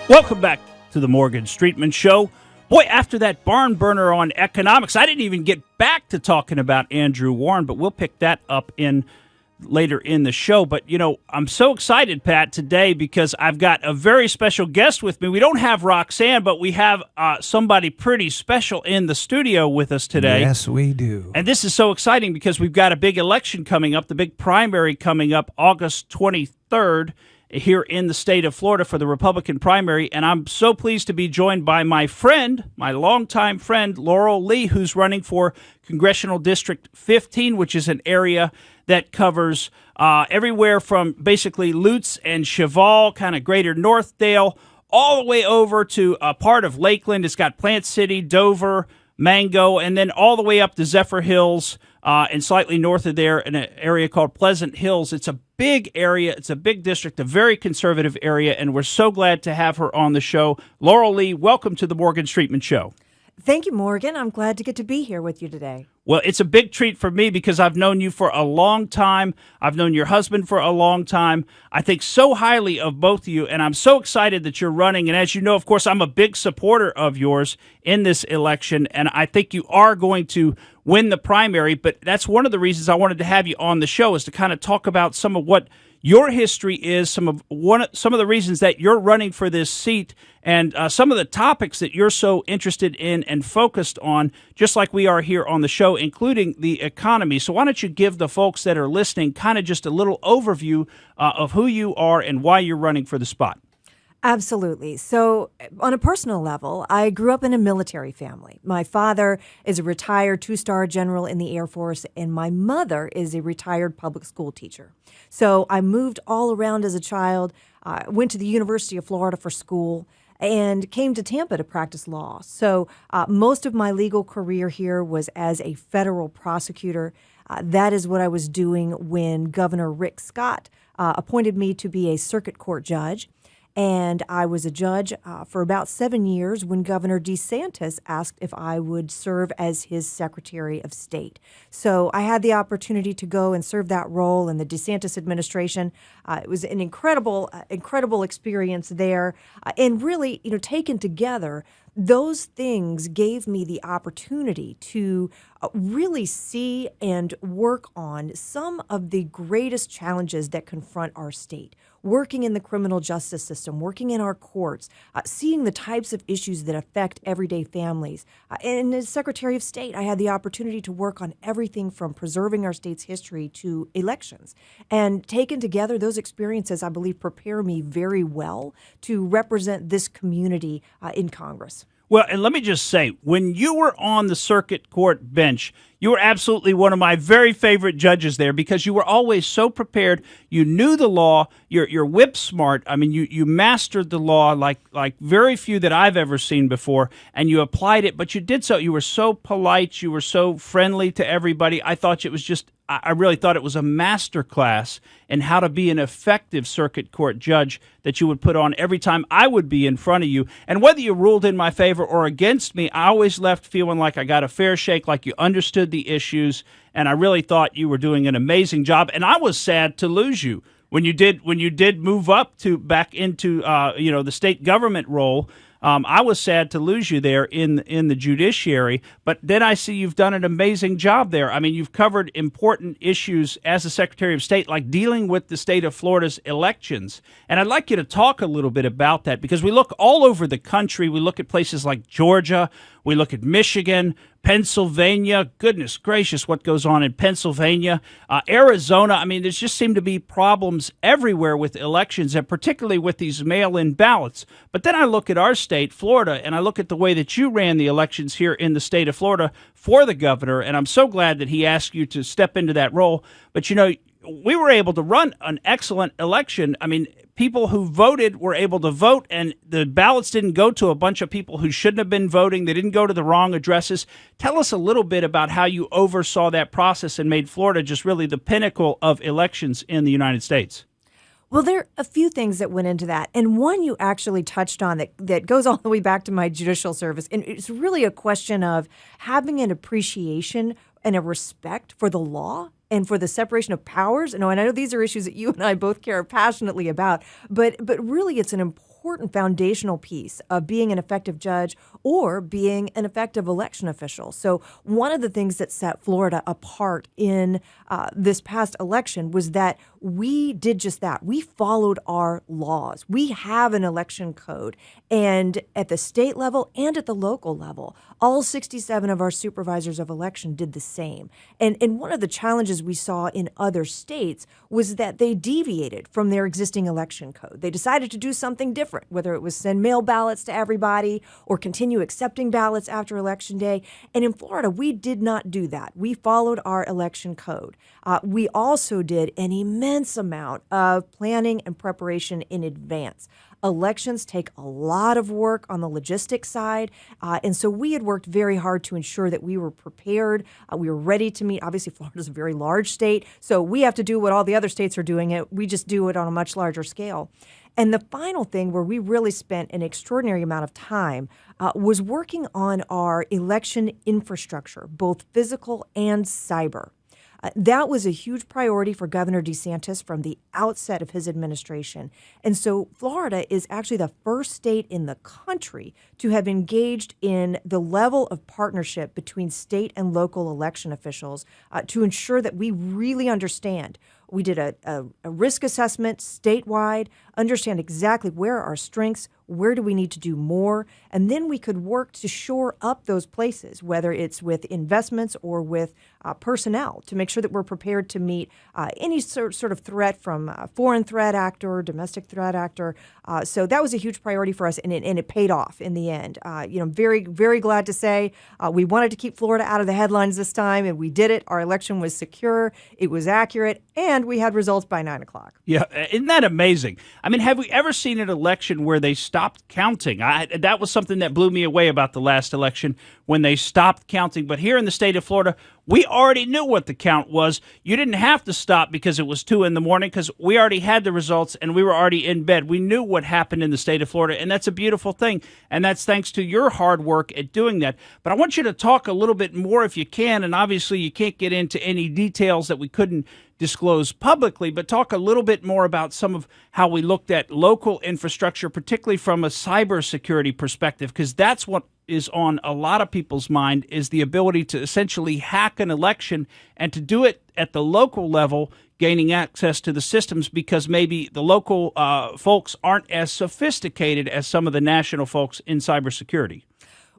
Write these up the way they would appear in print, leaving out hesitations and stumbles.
Welcome back to the Morgan Streetman Show. Boy, after that barn burner on economics, I didn't even get back to talking about Andrew Warren, but we'll pick that up later in the show. But, I'm so excited, Pat, today because I've got a very special guest with me. We don't have Roxanne, but we have somebody pretty special in the studio with us today. Yes, we do. And this is so exciting because we've got a big election coming up, the big primary coming up August 23rd. Here in the state of Florida for the Republican primary, and I'm so pleased to be joined by my longtime friend, Laurel Lee, who's running for Congressional District 15, which is an area that covers everywhere from basically Lutz and Cheval, kind of greater Northdale, all the way over to a part of Lakeland. It's got Plant City, Dover, Mango, and then all the way up to Zephyr Hills, and slightly north of there in an area called Pleasant Hills. It's a big area. It's a big district, a very conservative area, and we're so glad to have her on the show. Laurel Lee, welcome to the Morgan Streetman Show. Thank you, Morgan. I'm glad to get to be here with you today. Well, it's a big treat for me because I've known you for a long time. I've known your husband for a long time. I think so highly of both of you, and I'm so excited that you're running. And as you know, of course, I'm a big supporter of yours in this election, and I think you are going to win the primary. But that's one of the reasons I wanted to have you on the show, is to kind of talk about some of what your history is, some of the reasons that you're running for this seat, and some of the topics that you're so interested in and focused on, just like we are here on the show, including the economy. So why don't you give the folks that are listening kind of just a little overview of who you are and why you're running for the spot? Absolutely. So on a personal level, I grew up in a military family. My father is a retired two-star general in the Air Force, and my mother is a retired public school teacher. So I moved all around as a child, went to the University of Florida for school, and came to Tampa to practice law. So most of my legal career here was as a federal prosecutor. That is what I was doing when Governor Rick Scott appointed me to be a circuit court judge. And I was a judge for about 7 years when Governor DeSantis asked if I would serve as his Secretary of State. So I had the opportunity to go and serve that role in the DeSantis administration. It was an incredible experience there. And really, taken together, those things gave me the opportunity to really see and work on some of the greatest challenges that confront our state. Working in the criminal justice system, working in our courts, seeing the types of issues that affect everyday families. And as Secretary of State, I had the opportunity to work on everything from preserving our state's history to elections. And taken together, those experiences, I believe, prepare me very well to represent this community in Congress. Well, and let me just say, when you were on the circuit court bench, you were absolutely one of my very favorite judges there because you were always so prepared. You knew the law. You're whip smart. I mean, you mastered the law like very few that I've ever seen before, and you applied it. But you did so. You were so polite. You were so friendly to everybody. I really thought it was a master class in how to be an effective circuit court judge that you would put on every time I would be in front of you. And whether you ruled in my favor or against me, I always left feeling like I got a fair shake, like you understood the issues, and I really thought you were doing an amazing job. And I was sad to lose you when you did move up back into the state government role. I was sad to lose you there in the judiciary, but then I see you've done an amazing job there. I mean, you've covered important issues as the Secretary of State, like dealing with the state of Florida's elections. And I'd like you to talk a little bit about that because we look all over the country. We look at places like Georgia. We look at Michigan, Pennsylvania. Goodness gracious, what goes on in Pennsylvania, Arizona. I mean, there just seem to be problems everywhere with elections, and particularly with these mail-in ballots. But then I look at our state, Florida, and I look at the way that you ran the elections here in the state of Florida for the governor, and I'm so glad that he asked you to step into that role. But, we were able to run an excellent election. I mean, people who voted were able to vote, and the ballots didn't go to a bunch of people who shouldn't have been voting. They didn't go to the wrong addresses. Tell us a little bit about how you oversaw that process and made Florida just really the pinnacle of elections in the United States. Well, there are a few things that went into that. And one you actually touched on that goes all the way back to my judicial service. And it's really a question of having an appreciation and a respect for the law and for the separation of powers. And I know these are issues that you and I both care passionately about, but really it's an important important foundational piece of being an effective judge or being an effective election official. So one of the things that set Florida apart in this past election was that we did just that. We followed our laws. We have an election code. And at the state level and at the local level, all 67 of our supervisors of election did the same. And one of the challenges we saw in other states was that they deviated from their existing election code. They decided to do something different, whether it was send mail ballots to everybody or continue accepting ballots after Election Day. And in Florida, we did not do that. We followed our election code. We also did an immense amount of planning and preparation in advance. Elections take a lot of work on the logistics side, and so we had worked very hard to ensure that we were prepared. We were ready to meet. Obviously, Florida is a very large state, so we have to do what all the other states are doing. We just do it on a much larger scale. And the final thing where we really spent an extraordinary amount of time was working on our election infrastructure, both physical and cyber. That was a huge priority for Governor DeSantis from the outset of his administration. And so Florida is actually the first state in the country to have engaged in the level of partnership between state and local election officials to ensure that we really understand. We did a risk assessment statewide, understand exactly where are our strengths, where do we need to do more, and then we could work to shore up those places, whether it's with investments or with personnel, to make sure that we're prepared to meet any sort of threat from a foreign threat actor, domestic threat actor. So that was a huge priority for us, and it paid off in the end. Very, very glad to say we wanted to keep Florida out of the headlines this time, and we did it. Our election was secure, it was accurate, and we had results by 9 o'clock. Yeah, isn't that amazing? I mean, have we ever seen an election where they stopped counting? That was something that blew me away about the last election, when they stopped counting. But here in the state of Florida, we already knew what the count was. You didn't have to stop because it was 2 a.m, because we already had the results and we were already in bed. We knew what happened in the state of Florida, and that's a beautiful thing. And that's thanks to your hard work at doing that. But I want you to talk a little bit more, if you can, and obviously you can't get into any details that we couldn't disclose publicly, but talk a little bit more about some of how we looked at local infrastructure, particularly from a cybersecurity perspective, because that's what is on a lot of people's mind, is the ability to essentially hack an election and to do it at the local level, gaining access to the systems, because maybe the local folks aren't as sophisticated as some of the national folks in cybersecurity.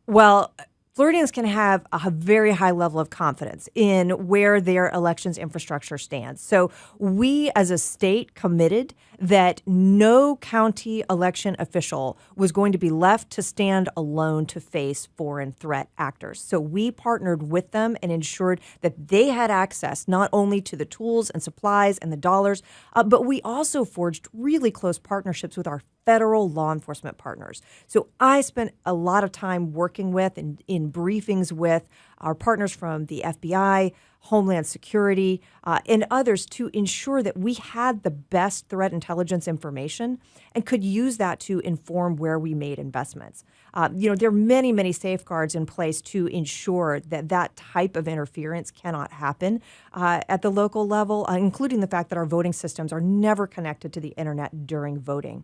Well, Floridians can have a very high level of confidence in where their elections infrastructure stands. So we as a state committed that no county election official was going to be left to stand alone to face foreign threat actors. So we partnered with them and ensured that they had access not only to the tools and supplies and the dollars, but we also forged really close partnerships with our federal law enforcement partners. So I spent a lot of time working with and in briefings with our partners from the FBI, Homeland Security, and others to ensure that we had the best threat intelligence information and could use that to inform where we made investments. There are many, many safeguards in place to ensure that that type of interference cannot happen at the local level, including the fact that our voting systems are never connected to the internet during voting.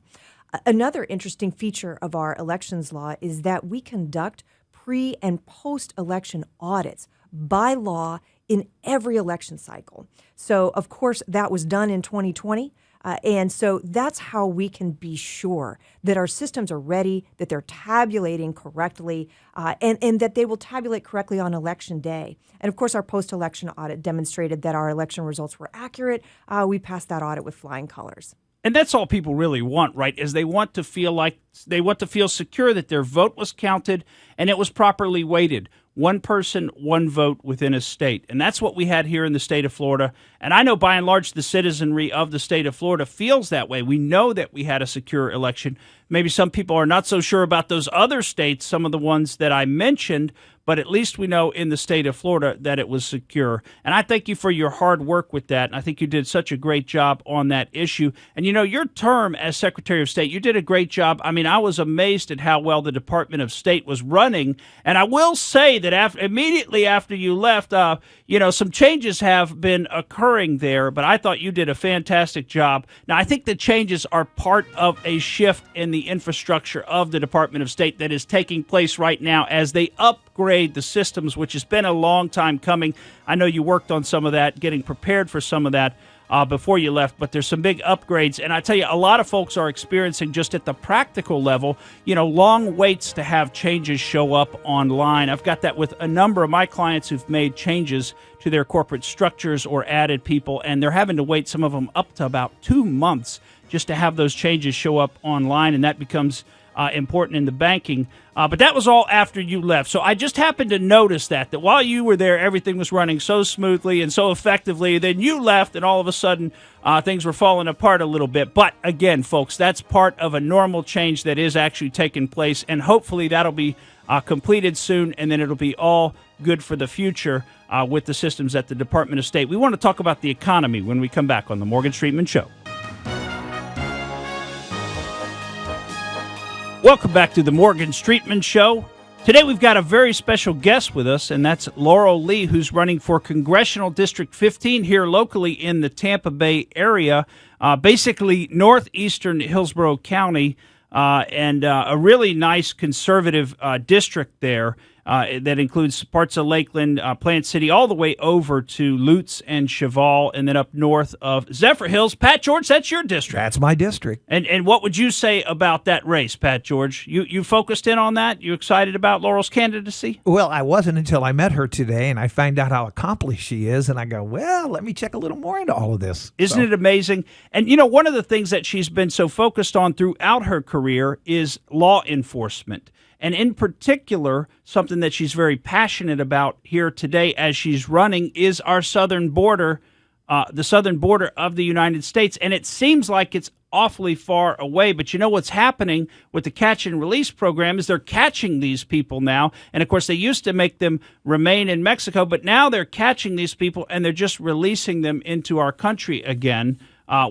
Another interesting feature of our elections law is that we conduct pre- and post-election audits by law in every election cycle. So, of course, that was done in 2020. And so that's how we can be sure that our systems are ready, that they're tabulating correctly, and that they will tabulate correctly on Election Day. And, of course, our post-election audit demonstrated that our election results were accurate. We passed that audit with flying colors. And that's all people really want, right? Is they want to feel secure that their vote was counted and it was properly weighted. One person, one vote within a state. And that's what we had here in the state of Florida. And I know by and large the citizenry of the state of Florida feels that way. We know that we had a secure election. Maybe some people are not so sure about those other states, some of the ones that I mentioned, but at least we know in the state of Florida that it was secure. And I thank you for your hard work with that. And I think you did such a great job on that issue. And, your term as Secretary of State, you did a great job. I mean, I was amazed at how well the Department of State was running. And I will say that immediately after you left, some changes have been occurring there, but I thought you did a fantastic job. Now, I think the changes are part of a shift in the infrastructure of the Department of State that is taking place right now as they upgrade the systems, which has been a long time coming. I know you worked on some of that, getting prepared for some of that before you left, but there's some big upgrades. And I tell you, a lot of folks are experiencing just at the practical level, long waits to have changes show up online. I've got that with a number of my clients who've made changes to their corporate structures or added people, and they're having to wait, some of them up to about 2 months just to have those changes show up online, and that becomes important in the banking. But that was all after you left. So I just happened to notice that while you were there, everything was running so smoothly and so effectively. Then you left, and all of a sudden, things were falling apart a little bit. But again, folks, that's part of a normal change that is actually taking place, and hopefully that'll be completed soon, and then it'll be all good for the future with the systems at the Department of State. We want to talk about the economy when we come back on the Morgan Streetman Show. Welcome back to the Morgan Streetman Show. Today we've got a very special guest with us, and that's Laurel Lee, who's running for Congressional District 15 here locally in the Tampa Bay area, basically northeastern Hillsborough County, and a really nice conservative district there that includes parts of Lakeland, Plant City, all the way over to Lutz and Cheval, and then up north of Zephyr Hills. Pat George, that's your district. That's my district. And what would you say about that race, Pat George? You focused in on that? You excited about Laurel's candidacy? Well, I wasn't until I met her today, and I find out how accomplished she is, and I go, well, let me check a little more into all of this. Isn't it amazing? And, one of the things that she's been so focused on throughout her career is law enforcement. And in particular, something that she's very passionate about here today as she's running is our southern border, the southern border of the United States. And it seems like it's awfully far away. But what's happening with the catch and release program is they're catching these people now. And, of course, they used to make them remain in Mexico, but now they're catching these people and they're just releasing them into our country again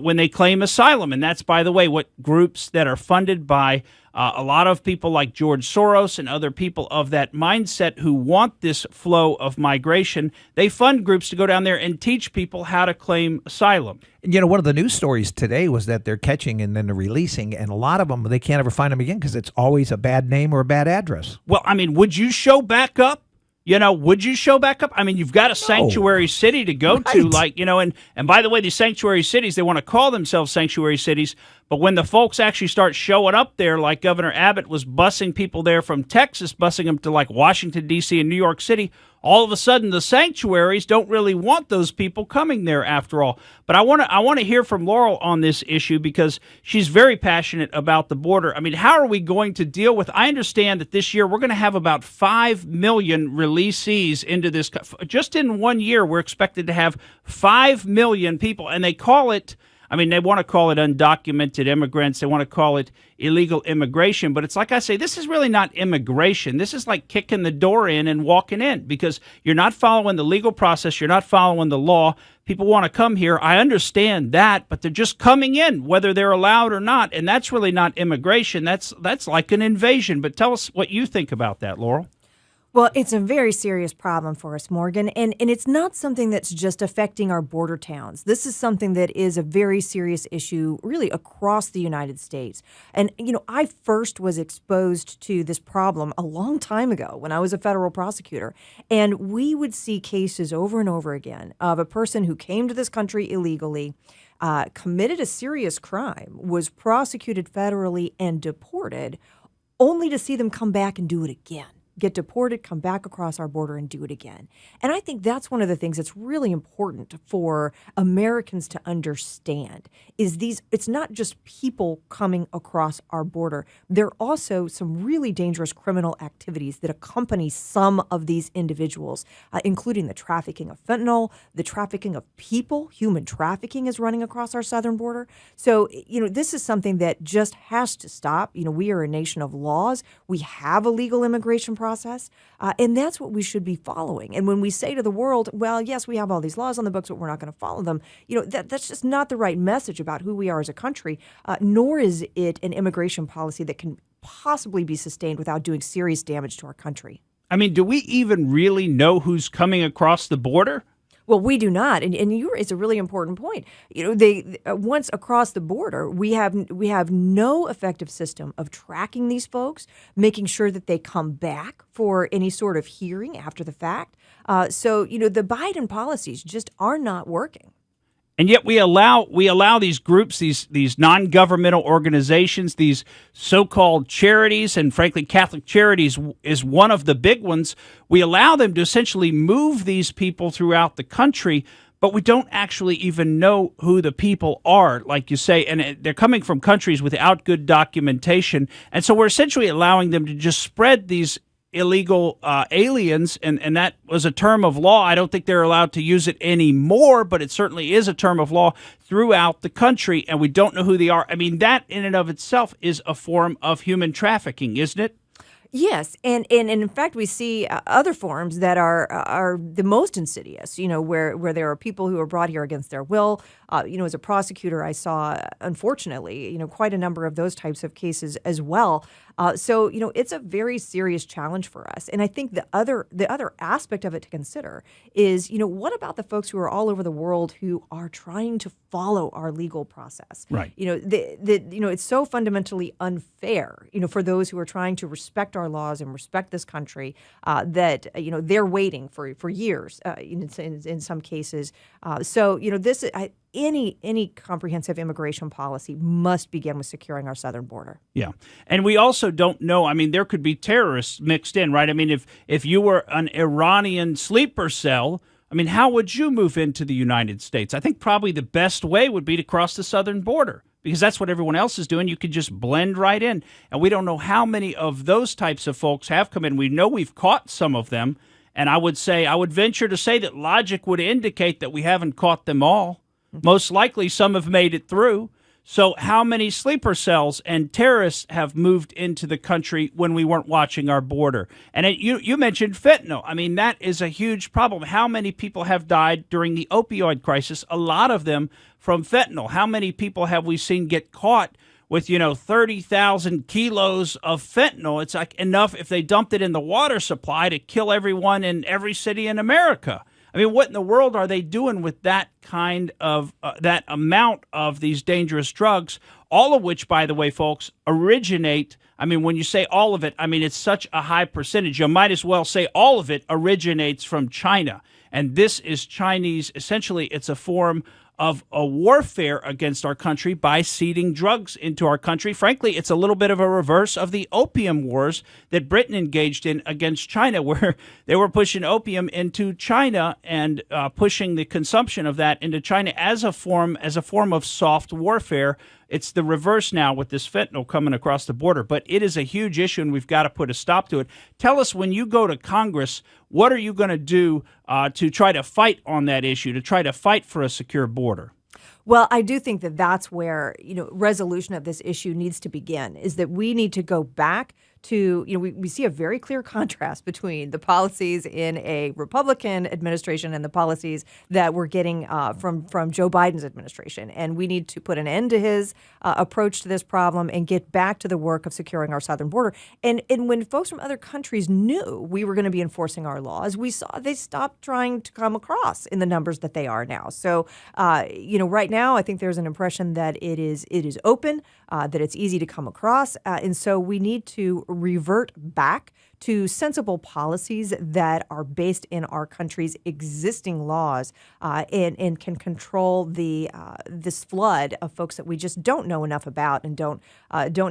when they claim asylum. And that's, by the way, what groups that are funded by a lot of people like George Soros and other people of that mindset who want this flow of migration, they fund groups to go down there and teach people how to claim asylum. One of the news stories today was that they're catching and then they're releasing, and a lot of them, they can't ever find them again because it's always a bad name or a bad address. Well, I mean, would you show back up? Would you show back up? I mean, you've got a sanctuary city to go to, and by the way, these sanctuary cities, they want to call themselves sanctuary cities, but when the folks actually start showing up there, like Governor Abbott was busing people there from Texas, busing them to like Washington, D.C. and New York City, all of a sudden the sanctuaries don't really want those people coming there after all. But I want to hear from Laurel on this issue because she's very passionate about the border. I mean, how are we going to deal with? I understand that this year we're going to have about 5 million releasees into this. Just in 1 year, we're expected to have 5 million people, and they call it. I mean, they want to call it undocumented immigrants. They want to call it illegal immigration. But it's like I say, this is really not immigration. This is like kicking the door in and walking in because you're not following the legal process. You're not following the law. People want to come here. I understand that, but they're just coming in, whether they're allowed or not. And that's really not immigration. That's like an invasion. But tell us what you think about that, Laurel. Well, it's a very serious problem for us, Morgan, and it's not something that's just affecting our border towns. This is something that is a very serious issue really across the United States. And, I first was exposed to this problem a long time ago when I was a federal prosecutor, and we would see cases over and over again of a person who came to this country illegally, committed a serious crime, was prosecuted federally and deported, only to see them come back and do it again. Get deported, come back across our border and do it again. And I think that's one of the things that's really important for Americans to understand is it's not just people coming across our border. There are also some really dangerous criminal activities that accompany some of these individuals, including the trafficking of fentanyl, the trafficking of people. Human trafficking is running across our southern border. So, this is something that just has to stop. We are a nation of laws. We have a legal immigration process, and that's what we should be following. And when we say to the world, well, yes, we have all these laws on the books, but we're not going to follow them, that's just not the right message about who we are as a country, nor is it an immigration policy that can possibly be sustained without doing serious damage to our country. I mean, do we even really know who's coming across the border? Well, we do not, and it's a really important point. They once across the border, we have no effective system of tracking these folks, making sure that they come back for any sort of hearing after the fact. So the Biden policies just are not working. And yet we allow these groups, these non-governmental organizations, these so-called charities, and frankly, Catholic Charities is one of the big ones. We allow them to essentially move these people throughout the country, but we don't actually even know who the people are, like you say, and they're coming from countries without good documentation. And so we're essentially allowing them to just spread these illegal aliens, and that was a term of law. I don't think they're allowed to use it anymore, but it certainly is a term of law throughout the country, and we don't know who they are. I mean, that in and of itself is a form of human trafficking, isn't it? Yes, and in fact, we see other forms that are the most insidious. Where there are people who are brought here against their will. As a prosecutor, I saw, unfortunately, quite a number of those types of cases as well. So it's a very serious challenge for us. And I think the other aspect of it to consider is, what about the folks who are all over the world who are trying to follow our legal process? Right. It's so fundamentally unfair, for those who are trying to respect our laws and respect this country, that they're waiting for years in some cases. Any comprehensive immigration policy must begin with securing our southern border. Yeah. And we also don't know, I mean, there could be terrorists mixed in, right? I mean, if you were an Iranian sleeper cell, I mean, how would you move into the United States? I think probably the best way would be to cross the southern border, because that's what everyone else is doing. You could just blend right in. And we don't know how many of those types of folks have come in. We know we've caught some of them. And I would venture to say that logic would indicate that we haven't caught them all. Most likely some have made it through. So how many sleeper cells and terrorists have moved into the country when we weren't watching our border? And you mentioned fentanyl. I mean, that is a huge problem. How many people have died during the opioid crisis? A lot of them from fentanyl. How many people have we seen get caught with, 30,000 kilos of fentanyl? It's like enough if they dumped it in the water supply to kill everyone in every city in America. I mean, what in the world are they doing with that kind of that amount of these dangerous drugs, all of which, by the way, folks, originate? I mean, when you say all of it, I mean, it's such a high percentage. You might as well say all of it originates from China. And this is Chinese. Essentially, it's a form of a warfare against our country by seeding drugs into our country. Frankly, it's a little bit of a reverse of the opium wars that Britain engaged in against China, where they were pushing opium into China and pushing the consumption of that into China as a form of soft warfare. It's the reverse now with this fentanyl coming across the border, but it is a huge issue, and we've got to put a stop to it. Tell us, when you go to Congress, what are you going to do to try to fight on that issue, to try to fight for a secure border? Well, I do think that that's where, resolution of this issue needs to begin, is that we need to go back to, we see a very clear contrast between the policies in a Republican administration and the policies that we're getting from Joe Biden's administration. And we need to put an end to his approach to this problem and get back to the work of securing our southern border. And when folks from other countries knew we were going to be enforcing our laws, we saw they stopped trying to come across in the numbers that they are now. So, right now, I think there's an impression that it is open, that it's easy to come across. And so we need to revert back to sensible policies that are based in our country's existing laws and can control this flood of folks that we just don't know enough about and don't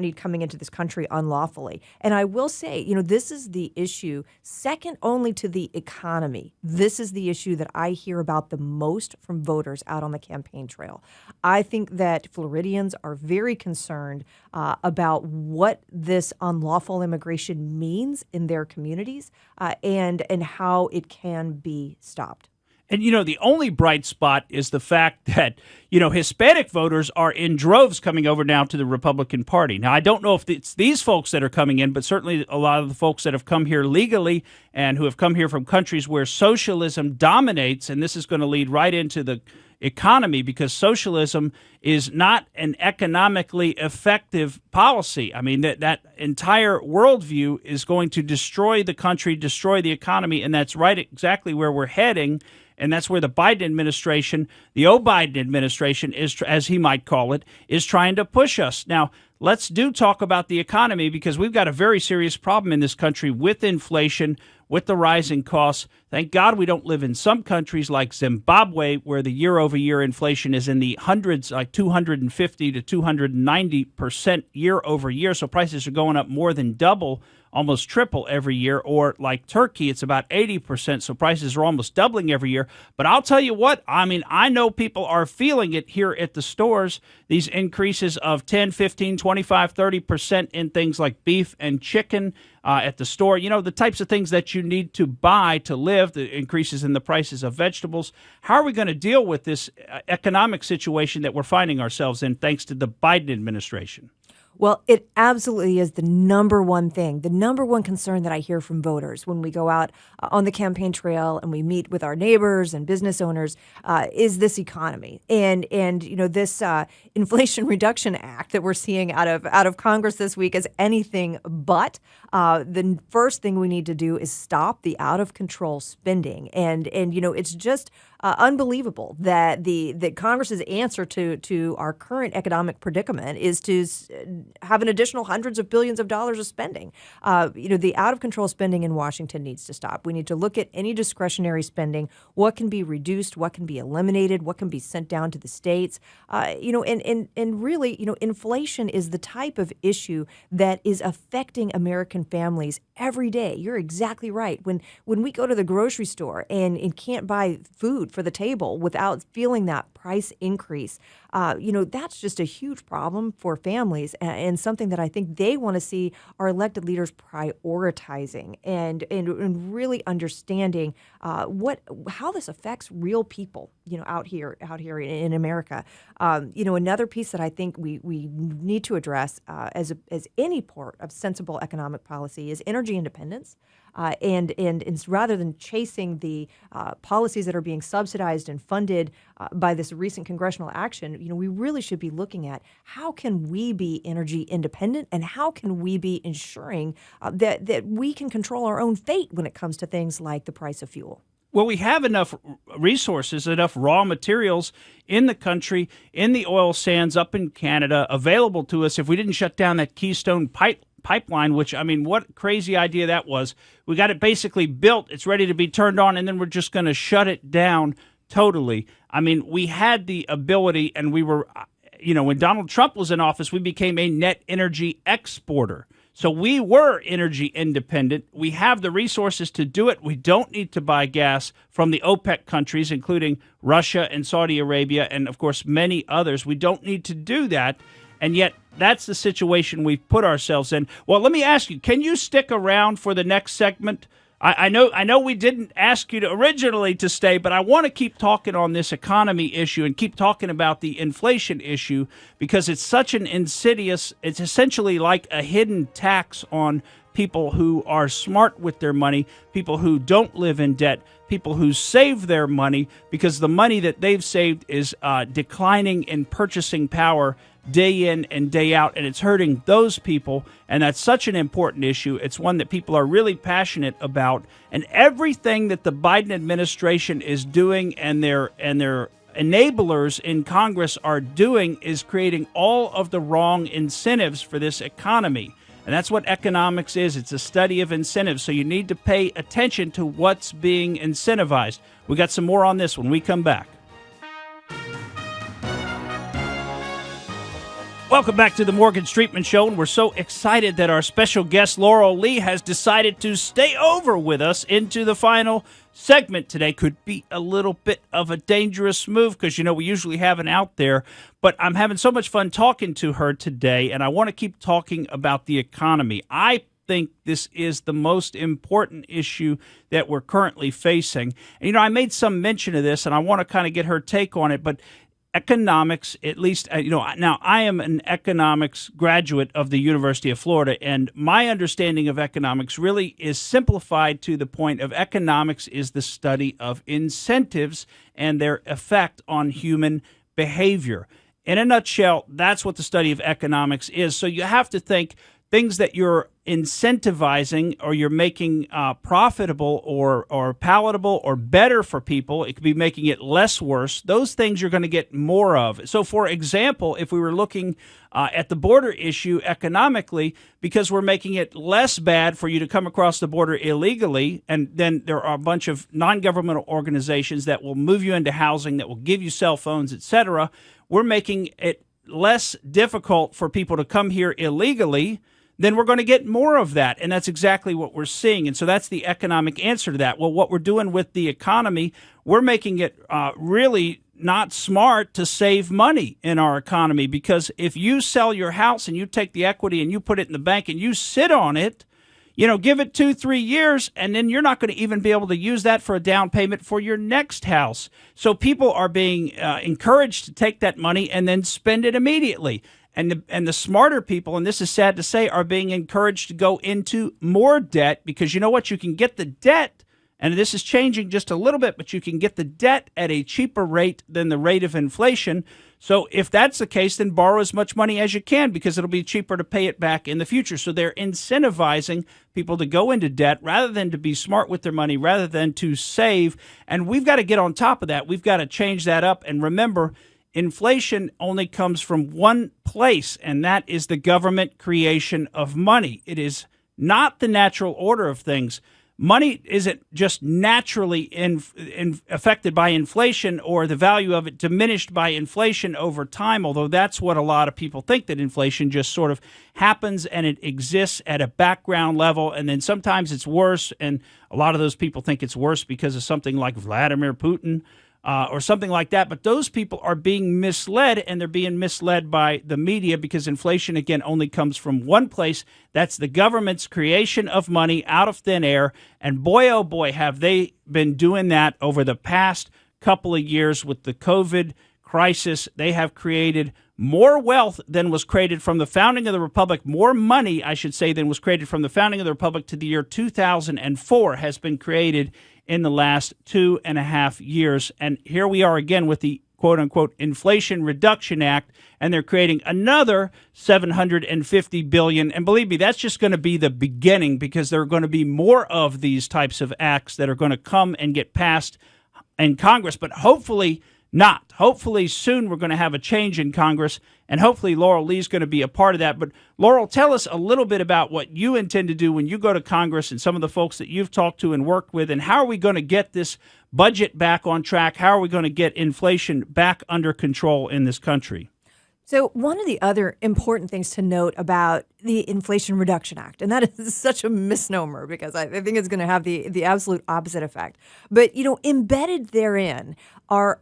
need coming into this country unlawfully. And I will say, this is the issue second only to the economy. This is the issue that I hear about the most from voters out on the campaign trail. I think that Floridians are very concerned about what this unlawful immigration means in their communities and how it can be stopped. And, the only bright spot is the fact that, Hispanic voters are in droves coming over now to the Republican Party. Now, I don't know if it's these folks that are coming in, but certainly a lot of the folks that have come here legally and who have come here from countries where socialism dominates, and this is going to lead right into the economy because socialism is not an economically effective policy. I mean, that entire worldview is going to destroy the country, destroy the economy, and that's right exactly where we're heading. And that's where the Biden administration, the Biden administration, is, as he might call it, is trying to push us. Now, let's talk about the economy because we've got a very serious problem in this country with inflation, with the rising costs. Thank God we don't live in some countries like Zimbabwe where the year-over-year inflation is in the hundreds, like 250 to 290% year-over-year. So prices are going up more than double, almost triple every year. Or like Turkey, it's about 80%, so prices are almost doubling every year. But I'll tell you what, I mean, I know people are feeling it here at the stores, these increases of 10, 15, 25, 30% in things like beef and chicken at the store. The types of things that you need to buy to live, the increases in the prices of vegetables. How are we going to deal with this economic situation that we're finding ourselves in thanks to the Biden administration? Well, it absolutely is the number one thing, the number one concern that I hear from voters when we go out on the campaign trail and we meet with our neighbors and business owners is this economy. And this Inflation Reduction Act that we're seeing out of Congress this week is anything but. The first thing we need to do is stop the out of control spending. And it's just unbelievable that that Congress's answer to our current economic predicament is to have an additional hundreds of billions of dollars of spending. The out of control spending in Washington needs to stop. We need to look at any discretionary spending, what can be reduced, what can be eliminated, what can be sent down to the states. And really, inflation is the type of issue that is affecting American families every day. You're exactly right. When we go to the grocery store and can't buy food for the table without feeling that price increase, that's just a huge problem for families and something that I think they want to see our elected leaders prioritizing and really understanding how this affects real people, out here in America. Another piece that I think we need to address as any part of sensible economic policy is energy independence. And rather than chasing the policies that are being subsidized and funded by this recent congressional action, we really should be looking at how can we be energy independent and how can we be ensuring that we can control our own fate when it comes to things like the price of fuel. Well, we have enough resources, enough raw materials in the country, in the oil sands up in Canada, available to us if we didn't shut down that Keystone pipeline, which, I mean, what crazy idea that was. We got it basically built. It's ready to be turned on, and then we're just going to shut it down totally. I mean, we had the ability, and we were, when Donald Trump was in office, we became a net energy exporter. So we were energy independent. We have the resources to do it. We don't need to buy gas from the OPEC countries, including Russia and Saudi Arabia, and, of course, many others. We don't need to do that. And yet that's the situation we've put ourselves in. Well, let me ask you, can you stick around for the next segment? I know we didn't ask you originally to stay, but I want to keep talking on this economy issue and keep talking about the inflation issue because it's such an insidious, it's essentially like a hidden tax on people who are smart with their money, people who don't live in debt, people who save their money because the money that they've saved is declining in purchasing power day in and day out, and it's hurting those people, and that's such an important issue. It's one that people are really passionate about, and everything that the Biden administration is doing and their enablers in Congress are doing is creating all of the wrong incentives for this economy. And that's what economics is. It's a study of incentives. So you need to pay attention to what's being incentivized. We got some more on this when we come back. Welcome back to the Morgan Streetman Show, and we're so excited that our special guest, Laurel Lee, has decided to stay over with us into the final segment today. Could be a little bit of a dangerous move because, we usually have an out there, but I'm having so much fun talking to her today, and I want to keep talking about the economy. I think this is the most important issue that we're currently facing. And, I made some mention of this, and I want to kind of get her take on it, but economics, at least, now I am an economics graduate of the University of Florida, and my understanding of economics really is simplified to the point of economics is the study of incentives and their effect on human behavior. In a nutshell, that's what the study of economics is. So you have to think things that you're incentivizing or you're making profitable or palatable or better for people. It could be making it less worse. Those things you're going to get more of. So, for example, if we were looking at the border issue economically, because we're making it less bad for you to come across the border illegally, and then there are a bunch of non-governmental organizations that will move you into housing, that will give you cell phones, etc., we're making it less difficult for people to come here illegally, then we're going to get more of that. And that's exactly what we're seeing. And so that's the economic answer to that. Well, what we're doing with the economy, we're making it really not smart to save money in our economy, because if you sell your house and you take the equity and you put it in the bank and you sit on it, give it 2-3 years, and then you're not going to even be able to use that for a down payment for your next house. So people are being encouraged to take that money and then spend it immediately. And the smarter people, and this is sad to say, are being encouraged to go into more debt, because you know what? You can get the debt, and this is changing just a little bit, but you can get the debt at a cheaper rate than the rate of inflation. So if that's the case, then borrow as much money as you can, because it'll be cheaper to pay it back in the future. So they're incentivizing people to go into debt rather than to be smart with their money, rather than to save. And we've got to get on top of that. We've got to change that up. And remember, inflation only comes from one place, and that is the government creation of money. It is not the natural order of things. Money isn't just naturally affected by inflation, or the value of it diminished by inflation over time, although that's what a lot of people think, that inflation just sort of happens and it exists at a background level, and then sometimes it's worse, and a lot of those people think it's worse because of something like Vladimir Putin, or something like that. But those people are being misled, and they're being misled by the media, because inflation, again, only comes from one place. That's the government's creation of money out of thin air. And boy, oh boy, have they been doing that over the past couple of years with the COVID crisis. They have created more wealth than was created from the founding of the Republic, more money, I should say, than was created from the founding of the Republic to the year 2004 has been created in the last 2.5 years. And here we are again with the quote-unquote Inflation Reduction Act, and they're creating another $750 billion. And believe me, that's just going to be the beginning, because there are going to be more of these types of acts that are going to come and get passed in Congress, but hopefully not. Hopefully soon we're going to have a change in Congress, and hopefully Laurel Lee's going to be a part of that. But Laurel, tell us a little bit about what you intend to do when you go to Congress, and some of the folks that you've talked to and worked with, and how are we going to get this budget back on track? How are we going to get inflation back under control in this country? So one of the other important things to note about the Inflation Reduction Act, and that is such a misnomer, because I think it's going to have the absolute opposite effect. But, embedded therein are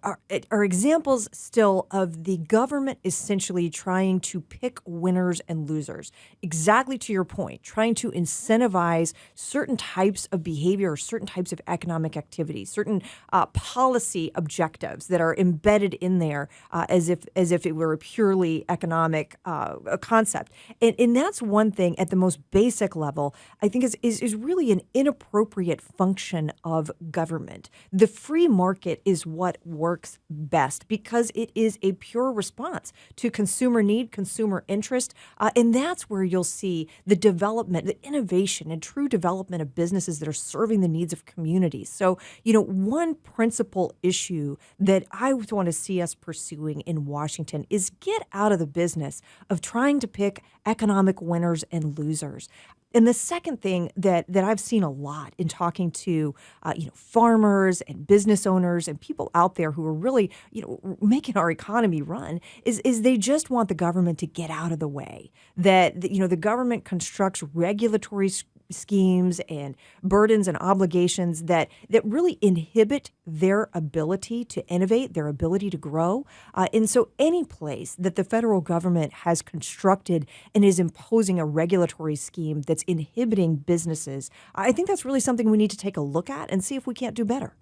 examples still of the government essentially trying to pick winners and losers. Exactly to your point, trying to incentivize certain types of behavior, certain types of economic activity, certain policy objectives that are embedded in there as if it were a purely economic concept. And that's one thing at the most basic level, I think is really an inappropriate function of government. The free market is what works best, because it is a pure response to consumer need, consumer interest, and that's where you'll see the development, the innovation, and true development of businesses that are serving the needs of communities. So, one principal issue that I want to see us pursuing in Washington is get out of the business of trying to pick economic winners and losers. And the second thing that I've seen a lot in talking to, farmers and business owners and people out there who are really, making our economy run is they just want the government to get out of the way. That, the government constructs regulatory schemes and burdens and obligations that really inhibit their ability to innovate, their ability to grow. And so any place that the federal government has constructed and is imposing a regulatory scheme that's inhibiting businesses, I think that's really something we need to take a look at and see if we can't do better.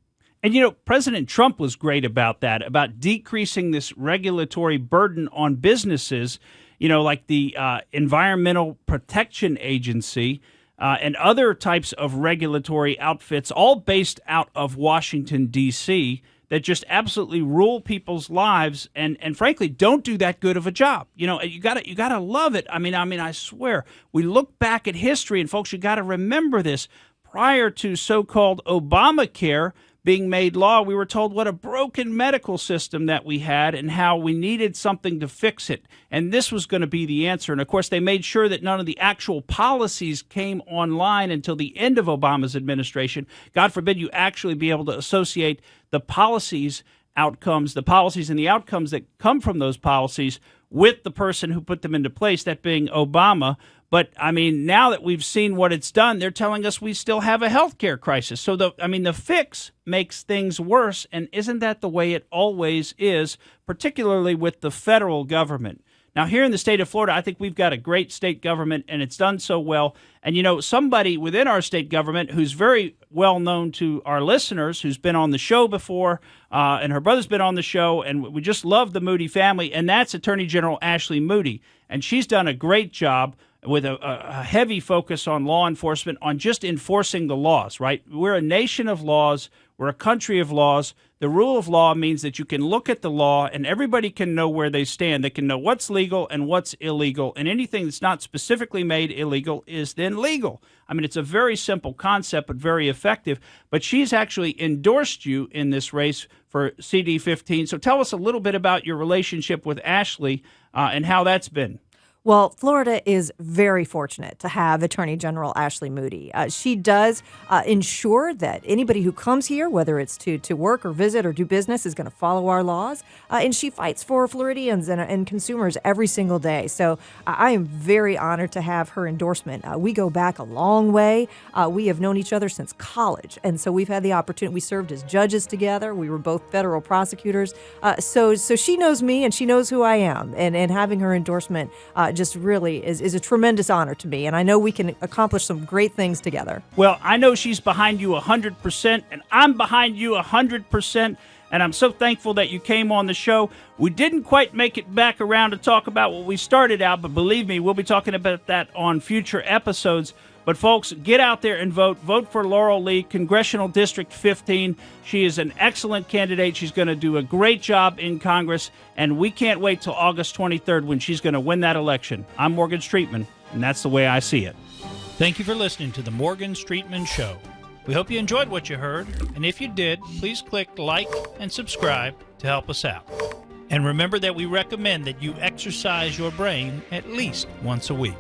And, President Trump was great about that, about decreasing this regulatory burden on businesses, like the Environmental Protection Agency and other types of regulatory outfits, all based out of Washington, D.C., that just absolutely rule people's lives and frankly, don't do that good of a job. You gotta love it. I mean, I swear, we look back at history, and folks, you got to remember this. Prior to so-called Obamacare being made law, we were told what a broken medical system that we had and how we needed something to fix it. And this was going to be the answer. And, of course, they made sure that none of the actual policies came online until the end of Obama's administration. God forbid you actually be able to associate the policies outcomes, the policies and the outcomes that come from those policies with the person who put them into place, that being Obama. But, now that we've seen what it's done, they're telling us we still have a health care crisis. So, the fix makes things worse, and isn't that the way it always is, particularly with the federal government? Now, here in the state of Florida, I think we've got a great state government, and it's done so well. And, somebody within our state government who's very well known to our listeners, who's been on the show before, and her brother's been on the show, and we just love the Moody family, and that's Attorney General Ashley Moody. And she's done a great job with a heavy focus on law enforcement, on just enforcing the laws, right? We're a nation of laws. We're a country of laws. The rule of law means that you can look at the law and everybody can know where they stand. They can know what's legal and what's illegal, and anything that's not specifically made illegal is then legal. It's a very simple concept, but very effective. But she's actually endorsed you in this race for CD15. So tell us a little bit about your relationship with Ashley and how that's been. Well, Florida is very fortunate to have Attorney General Ashley Moody. She does ensure that anybody who comes here, whether it's to work or visit or do business, is going to follow our laws. And she fights for Floridians and consumers every single day. So I am very honored to have her endorsement. We go back a long way. We have known each other since college. And so we've had the opportunity. We served as judges together. We were both federal prosecutors. So she knows me and she knows who I am. And having her endorsement just really is a tremendous honor to me, and I know we can accomplish some great things together. Well, I know she's behind you 100%, and I'm behind you 100%, and I'm so thankful that you came on the show. We didn't quite make it back around to talk about what we started out, but believe me, we'll be talking about that on future episodes. But folks, get out there and vote. Vote for Laurel Lee, Congressional District 15. She is an excellent candidate. She's going to do a great job in Congress, and we can't wait till August 23rd when she's going to win that election. I'm Morgan Streetman, and that's the way I see it. Thank you for listening to the Morgan Streetman Show. We hope you enjoyed what you heard, and if you did, please click like and subscribe to help us out. And remember that we recommend that you exercise your brain at least once a week.